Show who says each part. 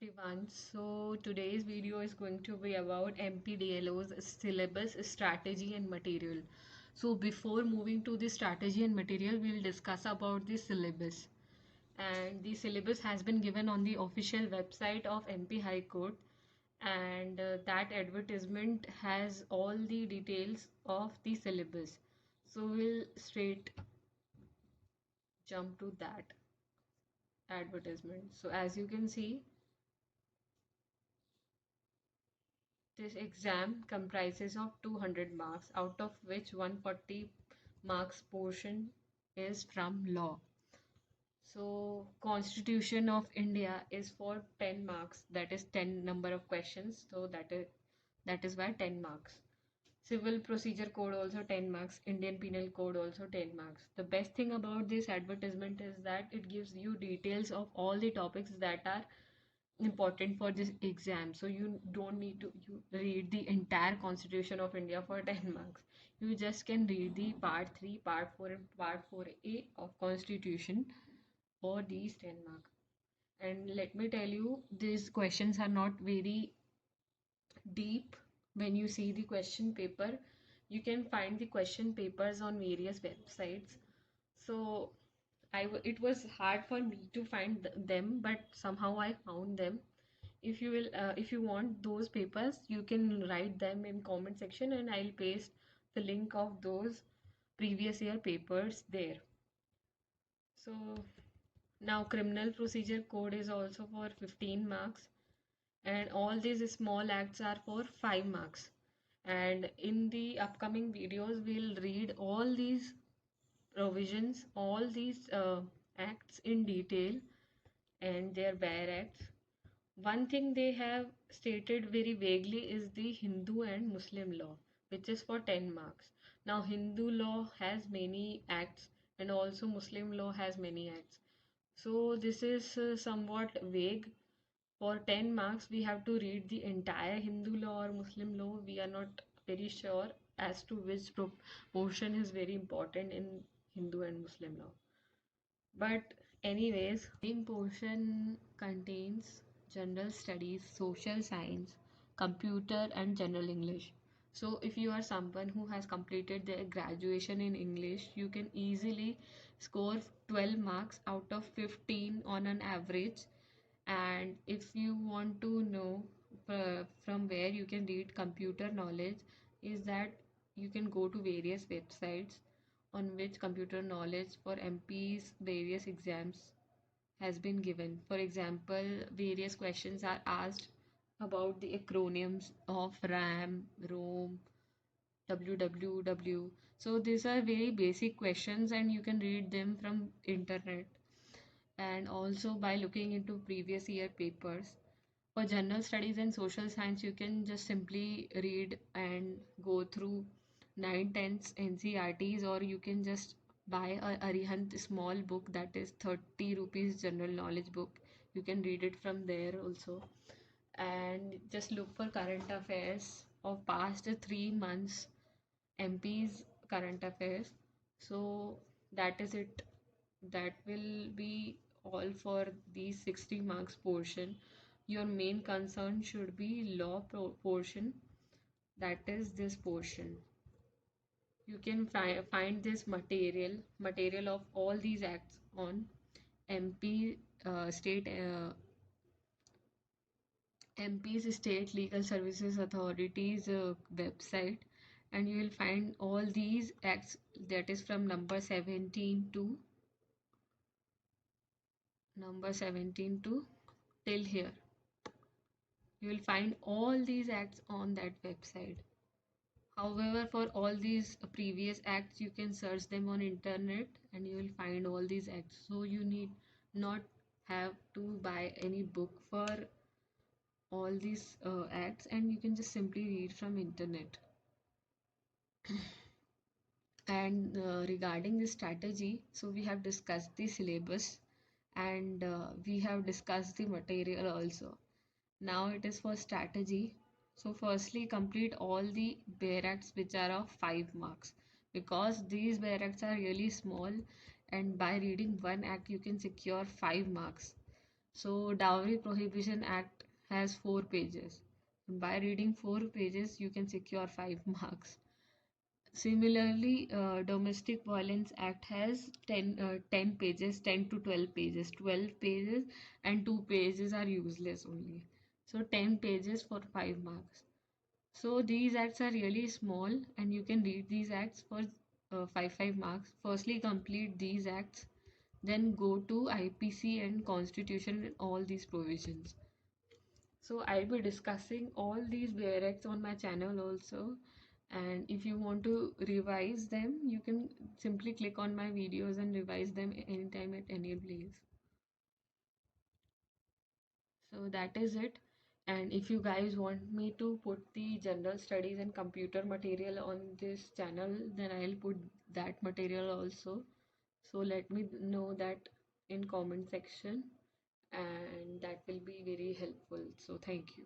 Speaker 1: Everyone. So today's video is going to be about MPDLO's syllabus, strategy and material. So before moving to the strategy and material, we'll discuss about the syllabus. And the syllabus has been given on the official website of MP High Court, and that advertisement has all the details of the syllabus. So we'll straight jump to that advertisement. So as you can see, this exam comprises of 200 marks, out of which 140 marks portion is from law. So Constitution of India is for 10 marks, that is 10 number of questions. So that is why 10 marks. Civil Procedure Code also 10 marks, Indian Penal Code also 10 marks. The best thing about this advertisement is that it gives you details of all the topics that are important for this exam. So you don't need to you read the entire Constitution of India for 10 marks. You just can read the part 3, part 4 and part 4a of Constitution for these 10 marks. And let me tell you, these questions are not very deep. When you see the question paper, you can find the question papers on various websites. So it was hard for me to find them, but somehow I found them. If you want those papers, you can write them in comment section and I'll paste the link of those previous year papers there. So now criminal procedure code is also for 15 marks, and all these small acts are for 5 marks. And in the upcoming videos we'll read all these provisions, all these acts in detail and their bare acts. One thing they have stated very vaguely is the Hindu and Muslim law, which is for 10 marks. Now, Hindu law has many acts, and also Muslim law has many acts. So, this is somewhat vague. For 10 marks, we have to read the entire Hindu law or Muslim law. We are not very sure as to which portion is very important in Hindu and Muslim law. But anyways, main portion contains general studies, social science, computer and general English. So if you are someone who has completed their graduation in English, you can easily score 12 marks out of 15 on an average. And if you want to know from where you can read computer knowledge, is that you can go to various websites on which computer knowledge for MP's various exams has been given. For example, various questions are asked about the acronyms of RAM, ROM, WWW. So these are very basic questions and you can read them from internet and also by looking into previous year papers. For general studies and social science, you can just simply read and go through 9 tenths NCRTs, or you can just buy a Arihant small book that is 30 rupees general knowledge book. You can read it from there also. And just look for current affairs of past 3 months MP's current affairs. So that is it. That will be all for the 60 marks portion. Your main concern should be law portion, that is this portion. You can find this material of all these acts on MP state MP's State Legal Services Authority's website, and you will find all these acts, that is from number 17 to till here. You will find all these acts on that website. However, for all these previous acts, you can search them on internet and you will find all these acts. So you need not have to buy any book for all these acts, and you can just simply read from internet. And regarding the strategy, so we have discussed the syllabus and we have discussed the material also. Now it is for strategy. So firstly, complete all the bare acts which are of 5 marks, because these bare acts are really small and by reading one act you can secure 5 marks. So Dowry Prohibition Act has 4 pages. By reading 4 pages, you can secure 5 marks. Similarly, Domestic Violence Act has 10 pages, 10 to 12 pages, 12 pages, and 2 pages are useless only. So 10 pages for 5 marks. So these acts are really small, and you can read these acts for 5 marks. Firstly, complete these acts, then go to IPC and Constitution and all these provisions. So I'll be discussing all these bare acts on my channel also. And if you want to revise them, you can simply click on my videos and revise them anytime at any place. So that is it. And if you guys want me to put the general studies and computer material on this channel, then I'll put that material also. So let me know that in comment section, and that will be very helpful. So thank you.